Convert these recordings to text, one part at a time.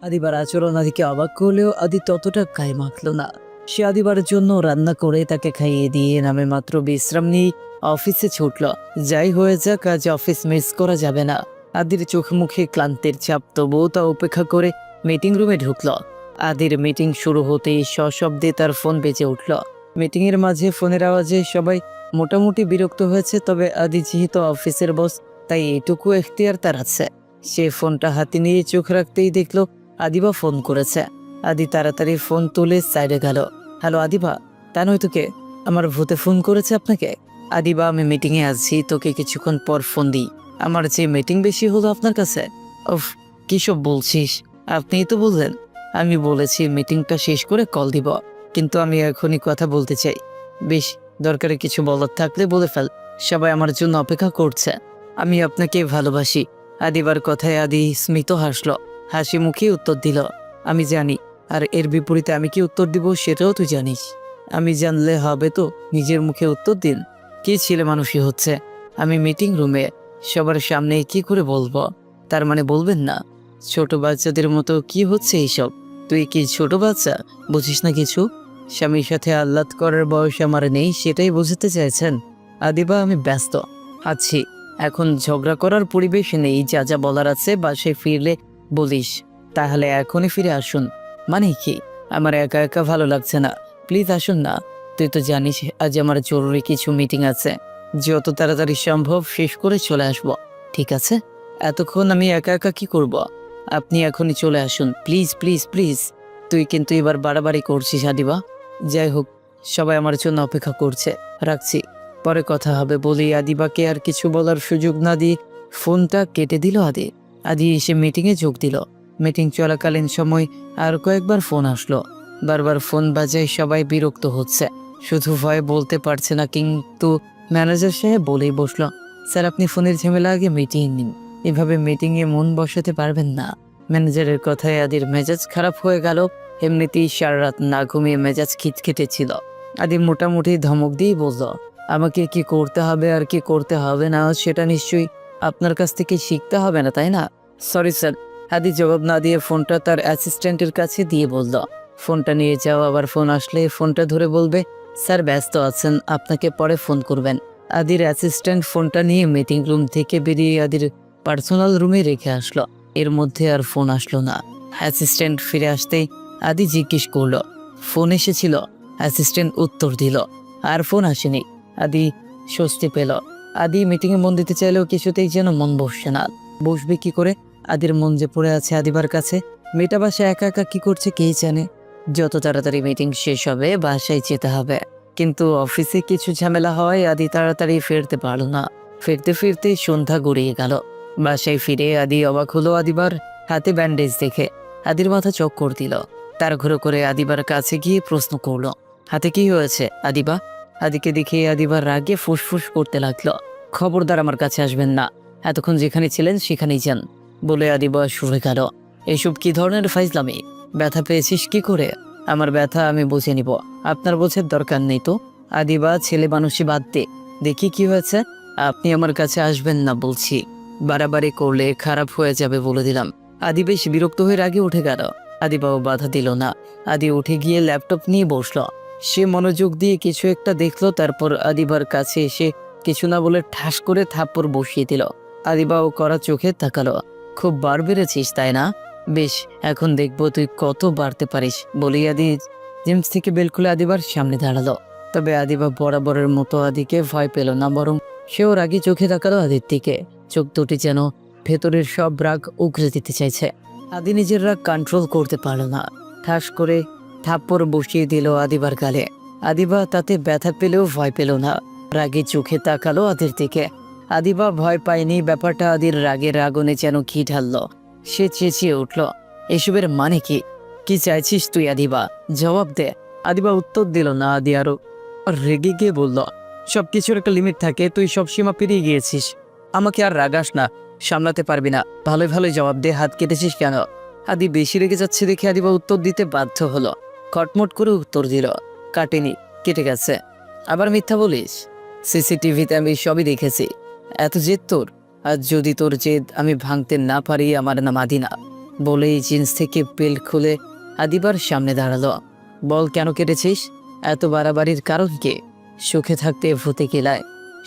আদিবার আচরণ আদিকে অবাক করলেও আদি ততটা গায়ে মাখল না। সে আদিবার জন্য রান্না করে তাকে খাইয়ে দিয়ে নামে মাত্র বিশ্রাম নিয়ে অফিসে ছুটল। যাই হয়ে যাক, আজ অফিস মিস করা যাবে না। আদির চোখে মুখে ক্লান্তির ছাপ, তবুও তা উপেক্ষা করে মিটিং রুমে ঢুকল। আদির মিটিং শুরু হতেই সশব্দে তার ফোন বেজে উঠল। মিটিংয়ের মাঝে ফোনের আওয়াজে সবাই মোটামুটি বিরক্ত হয়েছে, তবে আদি যেহেতু অফিসের বস তাই এইটুকু এখতিয়ার তার আছে। সে ফোনটা হাতে নিয়ে চোখ রাখতেই দেখল আদিবা ফোন করেছে। আদি তাড়াতাড়ি ফোন তুলে সাইডে গেল। হ্যালো আদিবা। তা নয় তোকে, আমার ভূতে ফোন করেছে আপনাকে? আদিবা, আমি মিটিংয়ে আছি, তোকে কিছুক্ষণ পর ফোন দিই। আমার যে মিটিং বেশি হলো আপনার কাছে? উফ, কী সব বলছিস? আপনিই তো বললেন। আমি বলেছি মিটিংটা শেষ করে কল দিব, কিন্তু আমি এখনই কথা বলতে চাই। বেশ, দরকারে কিছু বলার থাকলে বলে ফেল, সবাই আমার জন্য অপেক্ষা করছে। আমি আপনাকে ভালোবাসি। আদিবার কথায় আদি স্মিত হাসল, হাসি মুখে উত্তর দিল, আমি জানি। আর এর বিপরীতে আমি কি উত্তর দিব সেটাও তুই জানিস। আমি জানলে হবে তো নিজের মুখে উত্তর দিন। কি ছেলে মানুষই হচ্ছে। আমি মিটিং রুমে সবার সামনে কি করে বলবো? তার মানে বলবেন না? ছোট বাচ্চাদের মতো কি হচ্ছে এইসব? তুই কি ছোট বাচ্চা, বুঝিস না কিছু? স্বামীর সাথে আহ্লাদ করার বয়স আমার নেই, সেটাই বুঝতে চাইছেন? আদিবা, আমি ব্যস্ত আছি, এখন ঝগড়া করার পরিবেশ নেই। যা যা বলার আছে বাসায় ফিরলে বলিস। তাহলে এখনই ফিরে আসুন। মানে কি? আমার একা একা ভালো লাগছে না, প্লিজ আসুন না। তুই তো জানিস আজ আমার জরুরি কিছু মিটিং আছে, যত তাড়াতাড়ি সম্ভব শেষ করে চলে আসব। ঠিক আছে? এতক্ষণ আমি একা একা কি করব? আপনি এখনই চলে আসুন, প্লিজ প্লিজ প্লিজ। তুই কিন্তু এবার বাড়াবাড়ি করছিস আদিবা। যাই হোক, সবাই আমার জন্য অপেক্ষা করছে, রাখছি, পরে কথা হবে বলি আদিবাকে আর কিছু বলার সুযোগ না দিয়ে ফোনটা কেটে দিল আদি। আদি এসে মিটিংয়ে যোগ দিল। মিটিং চলাকালীন সময় আর কয়েকবার ফোন আসলো। বারবার ফোন বাজায়, সবাই বিরক্ত হচ্ছে, শুধু ভয়ে বলতে পারছে না। কিন্তু ম্যানেজার সাহেব বলেই বসলো, স্যার আপনি ফোনের ঝামেলা আগে মিটিয়ে নিন, এভাবে মিটিংয়ে মন বসাতে পারবেন না। ম্যানেজারের কথায় আদির মেজাজ খারাপ হয়ে গেল। এমনিতেই সারা রাত না ঘুমিয়ে মেজাজ খিটখিটে ছিল। আদি মোটামুটি ধমক দিয়েই বলল, আমাকে কি করতে হবে আর কি করতে হবে না সেটা নিশ্চয়ই আপনার কাছ থেকে শিখতে হবে না, তাই না? Sorry sir. আদি জবাব না দিয়ে ফোনটা তার অ্যাসিস্ট্যান্টের কাছে দিয়ে বলল, ফোনটা নিয়ে যাও, আবার ফোন আসলে ফোনটা ধরে বলবে, স্যার ব্যস্ত আছেন, আপনাকে পরে ফোন করবেন। আদির অ্যাসিস্ট্যান্ট ফোনটা নিয়ে মিটিং রুম থেকে বেরিয়ে আদির পার্সোনাল রুমে রেখে আসলো। এর মধ্যে আর ফোন আসলো না। অ্যাসিস্ট্যান্ট ফিরে আসতেই আদি জিজ্ঞেস করলো, ফোন এসেছিল? অ্যাসিস্ট্যান্ট উত্তর দিল, আর ফোন আসেনি। আদি স্বস্তি পেল। আদি মিটিংয়ে মন দিতে চাইলেও কিছুতেই যেন মন বসছে না। বসবে কি করে? আদির মন যে পড়ে আছে আদিবার কাছে। মেয়েটা বাসায় একা একা কি করছে কে জানে। যত তাড়াতাড়ি মিটিং শেষ হবে বাসায় যেতে হবে। কিন্তু অফিসে কিছু ঝামেলা হয়, আদি তাড়াতাড়ি ফিরতে পারল না। ফিরতে ফিরতে সন্ধ্যা গড়িয়ে গেল। বাসায় ফিরে আদি অবাক হলো আদিবার হাতে ব্যান্ডেজ দেখে। আদির মাথা চক্কর দিল। তাড়াহুড়ো করে আদিবার কাছে গিয়ে প্রশ্ন করলো, হাতে কি হয়েছে আদিবা? আদিকে দেখে আদিবার রাগে ফুসফুস করতে লাগলো, খবরদার আমার কাছে আসবেন না, এতক্ষণ যেখানে ছিলেন সেখানেই যান, বলে আদিবা সরে গেল। এসব কি ধরনের ফাইজলামি? ব্যথা পেয়েছিস কি করে? আমার ব্যথা আমি বুঝে নিব, আপনার বোঝার দরকার নেই তো। আদিবা, ছেলে মানুষই বাদ দে, দেখি কি হয়েছে। আপনি আমার কাছে আসবেন না বলছি, বাড়াবাড়ি করলে খারাপ হয়ে যাবে বলে দিলাম। আদি বেশ বিরক্ত হয়ে রাগে উঠে গেল। আদিবাও বাধা দিল না। আদি উঠে গিয়ে ল্যাপটপ নিয়ে বসলো। সে মনোযোগ দিয়ে কিছু একটা দেখলো, তারপর আদিবার কাছে এসে কিছু না বলে ঠাস করে থাপ্পড় বসিয়ে দিল। আদিবাও করা চোখে তাকালো, খুব বার বেড়েছিস তাই না? বেশ, এখন দেখবো তুই কত বাড়তে পারিস, বলি আদি জিমস থেকে বেল খুলে আদিবার সামনে দাঁড়ালো। তবে আদিবা বরাবরের মতো আদিকে ভয় পেল না, বরং সেও রাগি চোখে তাকালো আদির দিকে। চোখ দুটি যেন ভেতরের সব রাগ উগরে দিতে চাইছে। আদি নিজের রাগ কন্ট্রোল করতে পারল না, ঠাস করে থাপ্পড় বসিয়ে দিল আদিবার গালে। আদিবা তাতে ব্যথা পেলেও ভয় পেল না, রাগে চোখে তাকালো আদির দিকে। আদিবা ভয় পায়নি, ব্যাপারটা আদির রাগের আগুনে যেন ঘি ঢাললো। সে চেঁচিয়ে উঠল, এসবের মানে কি? কি চাইছিস তুই আদিবা? জবাব দে। আদিবা উত্তর দিল না। আদি আরো রেগে গিয়ে বলল, সবকিছুর একটা লিমিট থাকে, তুই সব সীমা পেরিয়ে গিয়েছিস। আমাকে আর রাগাস না, সামলাতে পারবি না, ভালোই ভালোই জবাব দে, হাত কেটেছিস কেন? আদি বেশি রেগে যাচ্ছে দেখে আদিবা উত্তর দিতে বাধ্য হলো। খটমট করে উত্তর দিল, কাটেনি, কেটে গেছে। আবার মিথ্যা বলিস? সিসিটিভিতে আমি সবই দেখেছি। এত জেদ তোর? আর যদি তোর জেদ আমি ভাঙতে না পারি, আমার নাম আদি না। বলেই জিন্স থেকে বেল্ট খুলে আদিবার সামনে দাঁড়ালো। বল, কেন কেটেছিস? এত বাড়াবাড়ির কারণ কি? সুখে থাকতে ভূতে কিলায়।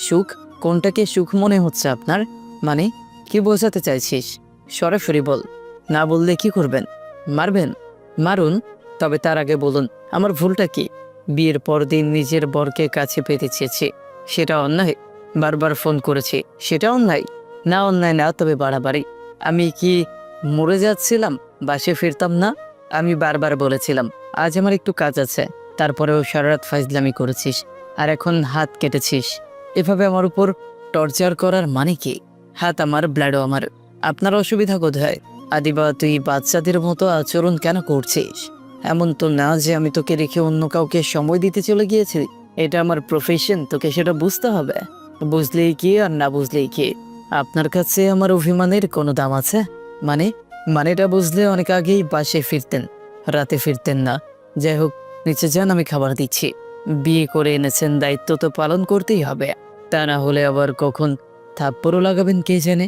সুখ? কোনটাকে সুখ মনে হচ্ছে আপনার? মানে কি বোঝাতে চাইছিস? সরাসরি বল। না বললে কি করবেন? মারবেন? মারুন, তবে তার আগে বলুন আমার ভুলটা কি? বিয়ের পরদিন নিজের বরকে কাছে পেতে চেয়েছি, সেটা অন্যায়? বারবার ফোন করেছি, সেটা অন্যায়? না, অন্যায় না, তবে বাড়াবাড়ি। আমি কি মরে যাচ্ছিলাম? বাসে ফিরতাম না? আমি বারবার বলেছিলাম আজ আমার একটু কাজ আছে, তারপরেও সারা রাত ফাইজলামি করেছিস, আর এখন হাত কেটেছিস। এভাবে আমার উপর টর্চার করার মানে কি? হাত আমার, ব্লাডও আমার। আপনার অসুবিধা কোথায়? আদিবা, তুই বাচ্চাদের মতো আচরণ কেন করছিস? এমন তো না যে আমি তোকে রেখে অন্য কাউকে সময় দিতে চলে গিয়েছি। এটা আমার প্রফেশন, তোকে সেটা বুঝতে হবে। বুঝলেই কি আর না বুঝলেই কি? আপনার কাছে আমার অভিমানের কোনো দাম আছে? মানে মানেটা বুঝলে অনেক আগেই বাসে ফিরতেন, রাতে ফিরতেন না। যাই হোক, নিচে যান, আমি খাবার দিচ্ছি। বিয়ে করে এনেছেন, দায়িত্ব তো পালন করতেই হবে। তা না হলে আবার কখন থাপ্পড়ও লাগাবেন কে জানে।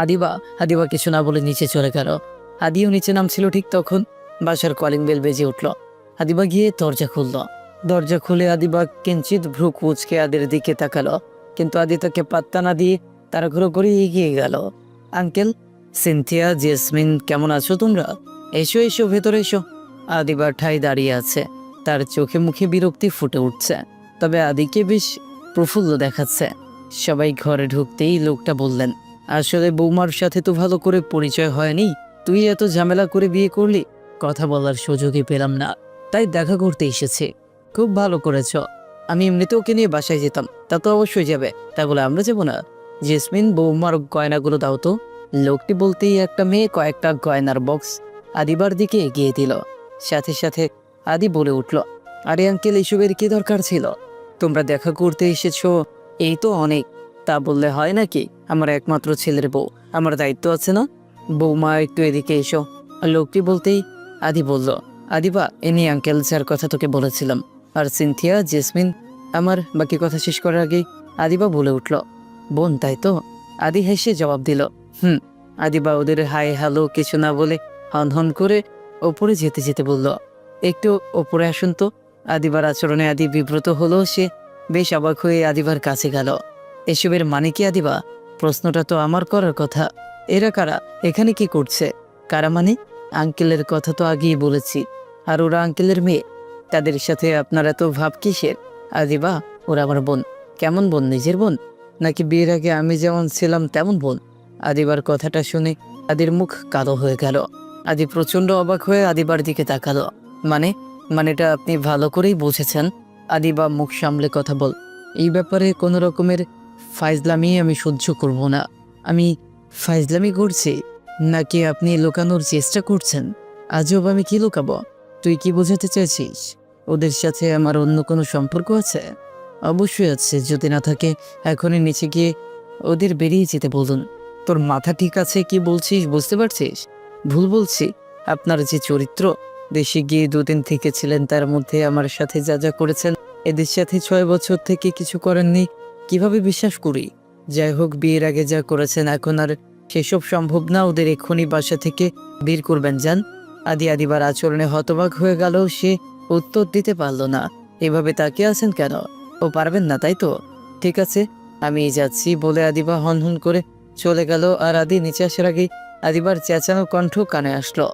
আদিবা আদিবা কিছু না বলে নিচে চলে গেল। আদিও নিচে নামছিল ঠিক তখন বাসার কলিং বেল বেজে উঠল। আদিবা গিয়ে দরজা খুলল। দরজা খুলে আদিবা কিঞ্চিত ভ্রু কুঁচকে আদির দিকে তাকালো, কিন্তু আদি তাকে পাত্তা না দিয়ে তাড়াহুড়ো করে এগিয়ে গেল। আঙ্কেল, সিনথিয়া, জেসমিন, কেমন আছো তোমরা? এসো এসো, ভেতরে এসো। আদিবা ঠাই দাঁড়িয়ে আছে, তার চোখে মুখে বিরক্তি ফুটে উঠছে, তবে আদিকে বেশ প্রফুল্ল দেখাচ্ছে। সবাই ঘরে ঢুকতেই লোকটা বললেন, আসলে বৌমার সাথে তো ভালো করে পরিচয় হয়নি, তুই এত ঝামেলা করে বিয়ে করলি, কথা বলার সুযোগই পেলাম না, তাই দেখা করতে এসেছি। খুব ভালো করেছ। আমি এমনিতেও ওকে নিয়ে বাসায় যেতাম। তা তো অবশ্যই যাবে, তা বলে আমরা যাবো না? জেসমিন, বৌমার গয়নাগুলো দাও তো। লোকটি বলতেই একটা মেয়ে কয়েকটা গয়নার বক্স আদিবার দিকে এগিয়ে দিল। সাথে সাথে আদি বলে উঠল, আরে আঙ্কেল, এসবের কি দরকার ছিল? তোমরা দেখা করতে এসেছো, এই তো অনেক। তা বললে হয় নাকি? আমার একমাত্র ছেলের বউ, আমার দায়িত্ব আছে না? বৌমা, একটু এদিকে এসো। লোকটি বলতেই আদি বলল, আদিবা, এনি আঙ্কেল যার কথা তোকে বলেছিলাম। আর সিনথিয়া, জেসমিন, আমার বাকি কথা শেষ করার আগেই আদিবা বলে উঠল, বোন তাই তো? আদি হেসে জবাব দিল, হুম। আদিবা ওদের হাই হ্যালো কিছু না বলে হন হন করে ওপরে যেতে যেতে বলল, একটু ওপরে আসুন তো। আদিবার আচরণে আদি বিব্রত হলো, সে বেশ অবাক হয়ে আদিবার কাছে গেল। এসবের মানে কি আদিবা? প্রশ্নটা তো আমার করার কথা। এরা কারা? এখানে কি করছে? কারা মানে? আঙ্কেলের কথা তো আগেই বলেছি। আর ওরা আঙ্কেলের মেয়ে, তাদের সাথে আপনার এত ভাব কিসের? আদিবা, ওরা আমার বোন। কেমন বোন? নিজের বোন? নাকি বিয়ের আগে আমি যেমন ছিলাম তেমন বোন? আদিবার কথাটা শুনে আদির মুখ কালো হয়ে গেল। আদি প্রচন্ড অবাক হয়ে আদিবার দিকে তাকালো। মানে মানেটা আপনি ভালো করেই বুঝেছেন। আদিবা, মুখ সামলে কথা বল। এই ব্যাপারে কোনো রকমের ফাইজলামি আমি সহ্য করব না। আমি ফাইজলামি করছি নাকি আপনি লুকানোর চেষ্টা করছেন? আজব, আমি কি লুকাবো? তুই কি বোঝাতে চাইছিস? ওদের সাথে আমার অন্য কোনো সম্পর্ক আছে? অবশ্যই আছে, যদি না থাকে এখনই নিচে গিয়ে ওদের বেরিয়ে যেতে বলুন। তোর মাথা ঠিক আছে? কি বলছিস বুঝতে পারছিস? ভুল বলছি? আপনার যে চরিত্র, দেশে গিয়ে 2 দিন থেকেছিলেন, তার মধ্যে আমার সাথে যা যা করেছেন, এদের সাথে 6 বছর থেকে কিছু করেননি, কিভাবে বিশ্বাস করি? যাই হোক, বিয়ের আগে যা করেছেন এখন আর সেসব সম্ভব না। ওদের এক্ষুনি বাসা থেকে বের করবেন, যান। আদিবার আচরণে হতবাক হয়ে গেল, সে উত্তর দিতে পারল না। এভাবে তাকিয়ে আছেন কেন? ও পারবেন না তাই তো? ঠিক আছে, আমি যাচ্ছি বলে আদিবা হন হন করে চলে গেল। আর আদি নিচে আসার আগেই আদিবার চেঁচানো কণ্ঠ কানে আসলো,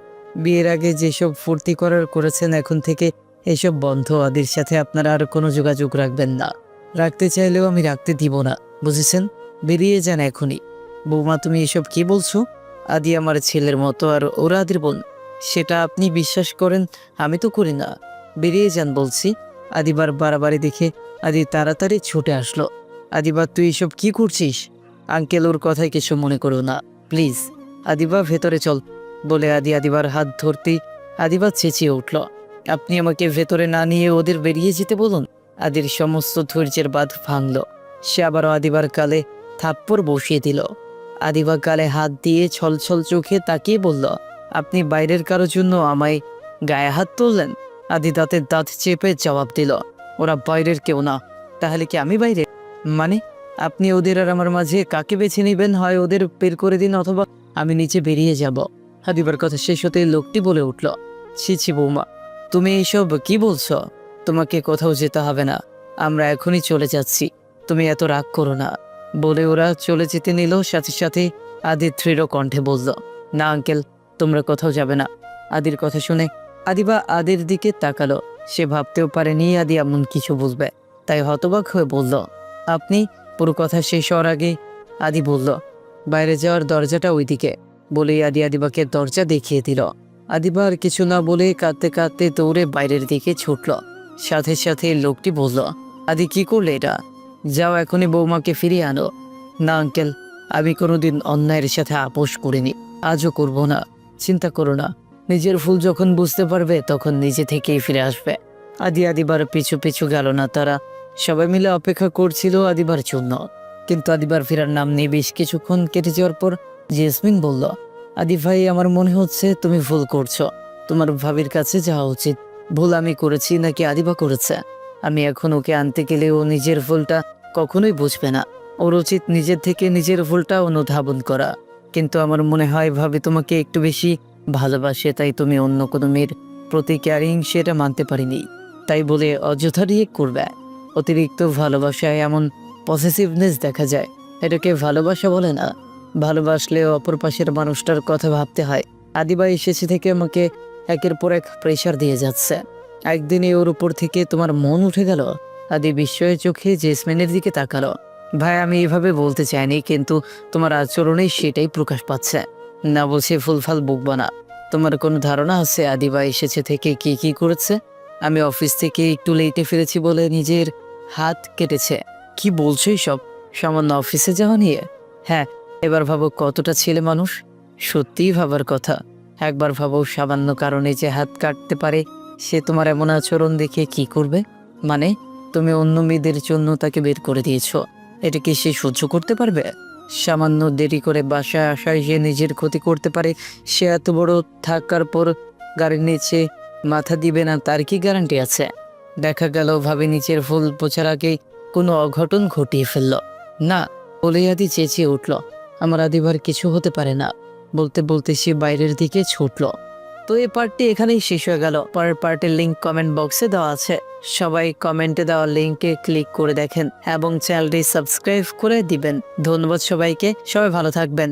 বিয়ের আগে যেসব ফুর্তি করেছেন এখন থেকে এসব বন্ধ। আদির সাথে আপনারা আর কোনো যোগাযোগ রাখবেন না। রাখতে চাইলেও আমি রাখতে দিব না, বুঝেছেন? বেরিয়ে যান এখনই। বৌমা, তুমি এসব কি বলছো? আদি আমার ছেলের মতো, আর ওরা আদির বোন, সেটা আপনি বিশ্বাস করেন, আমি তো করি না। বেরিয়ে যান বলছি। আদিবার বাড়াবাড়ি দেখে আদি তাড়াতাড়ি ছুটে আসলো। আদিবা, তুই এসব কি করছিস? আঙ্কেল, ওর কথায় কিছু মনে করো না প্লিজ। আদিবা, ভেতরে চল বলে আদিবার হাত ধরতেই আদিবা চেঁচিয়ে উঠল, আপনি আমাকে ভেতরে না নিয়ে ওদের বেরিয়ে যেতে বলুন। আদির সমস্ত ধৈর্যের বাঁধ ভাঙল। সে আবারও আদিবার গালে থাপ্পড় বসিয়ে দিল। আদিবা গালে হাত দিয়ে ছলছল চোখে তাকিয়ে বলল, আপনি বাইরের কারোর জন্য আমায় গায়ে হাত তুললেন? আদি দাঁতের দাঁত চেপে জবাব দিল, ওরা বাইরের কেউ না। তাহলে কি আমি বাইরে? মানে আপনি ওদের আর আমার মাঝে কাকে বেছে নেবেন? হয় ওদের বের করে দিন, অথবা আমি নিচে বেরিয়ে যাব। আদিবার কথা শেষ হতেই লোকটি বলে উঠল, ছি ছি বৌমা, তুমি এইসব কি বলছো? তোমাকে কোথাও যেতে হবে না, আমরা এখনই চলে যাচ্ছি, তুমি এত রাগ করো না। বলে ওরা চলে যেতে নিল। সাথে সাথে আদি দৃঢ় কণ্ঠে বলল, না আঙ্কেল, তোমরা কোথাও যাবে না। আদির কথা শুনে আদিবা আদির দিকে তাকালো। সে ভাবতেও পারেনি আদি এমন কিছু বুঝবে, তাই হতবাক হয়ে বলল, আপনি? পুরো কথা শেষ হওয়ার আগে আদি বলল, বাইরে যাওয়ার দরজাটা ওইদিকে। বলেই আদি আদিবাকে দরজা দেখিয়ে দিল। আদিবা আর কিছু না বলে কাঁদতে কাঁদতে দৌড়ে বাইরের দিকে ছুটল। সাথে সাথে লোকটি বলল, আদি কি করলে এটা? যাও এখনই বৌমাকে ফিরিয়ে আনো। না আঙ্কেল, আমি কোনোদিন অন্যায়ের সাথে আপোষ করিনি, আজও করব না। চিন্তা করো না, নিজের ভুল যখন বুঝতে পারবে তখন নিজে থেকেই ফিরে আসবে। আদি আদিবার পিছু পিছু গেল না। তারা সবাই মিলে অপেক্ষা করছিল আদিবার জন্য, কিন্তু আদিবার ফেরার নাম নেই। বেশ কিছুক্ষণ কেটে যাওয়ার পর জেসমিন বলল, আদি ভাই, আমার মনে হচ্ছে তুমি ভুল করছো। তোমার ভাবির কাছে যাওয়া উচিত। ভুল আমি করেছি নাকি আদিবা করেছে? আমি এখন ওকে আনতে গেলে ও নিজের ভুলটা কখনোই বুঝবে না। ওর উচিত নিজের থেকে নিজের ভুলটা অনুধাবন করা। কিন্তু আমার মনে হয় ভাবি তোমাকে একটু বেশি ভালোবাসে, তাই তুমি অন্য কোনো মেয়ের প্রতি ক্যারিং সেটা মানতে পারিনি, তাই বলে অযথা রিয়েক্ট করবে। অতিরিক্ত ভালোবাসায় এমন পসেসিভনেস দেখা যায়, এটাকে ভালোবাসা বলে না। ভালোবাসলে অপর পাশের মানুষটার কথা ভাবতে হয়। আদিবা এসেছে থেকে আমাকে একের পর এক প্রেশার দিয়ে যাচ্ছে। একদিনে ওর উপর থেকে তোমার মন উঠে গেল? আদি বিস্ময়ের চোখে জেসমিনের দিকে তাকালো। ভাই, আমি এভাবে বলতে চাইনি, কিন্তু তোমার আচরণে সেটাই প্রকাশ পাচ্ছে। না বলছে ফুলফাল বকবা না। তোমার কোনো ধারণা আছে আদিবা এসেছে থেকে কি কি করেছে? আমি অফিস থেকে একটু লেটে ফিরেছি বলে নিজের হাত কেটেছে। কি বলছো সব? সামান্য অফিসে যাওয়া নিয়ে? হ্যাঁ, এবার ভাবো কতটা ছেলে মানুষ। সত্যিই ভাবার কথা। একবার ভাবো, সামান্য কারণে যে হাত কাটতে পারে সে তোমার এমন আচরণ দেখে কি করবে? মানে, তুমি অন্য মেয়েদের জন্য তাকে বের করে দিয়েছো, এটা কি সে সহ্য করতে পারবে? সামান্য দেরি করে বাসায় আসায় যে নিজের ক্ষতি করতে পারে, সে এত বড় থাকার পর গাড়ির নিচে মাথা দিবে না তার কি গ্যারান্টি আছে? দেখা গেল ভাবে নিজের ভুল বোঝার আগেই কোনো অঘটন ঘটিয়ে ফেলল। না, বলে আদি চেঁচিয়ে উঠল, আমার আদিবার কিছু হতে পারে না। বলতে বলতে সে বাইরের দিকে ছুটল। তো এই পার্টটি এখানেই শেষ হয়ে গেল। পরের পার্টের লিঙ্ক কমেন্ট বক্সে দেওয়া আছে, সবাই কমেন্টে দেওয়া লিঙ্কে ক্লিক করে দেখেন এবং চ্যানেলটি সাবস্ক্রাইব করে দিবেন। ধন্যবাদ সবাইকে, সবাই ভালো থাকবেন।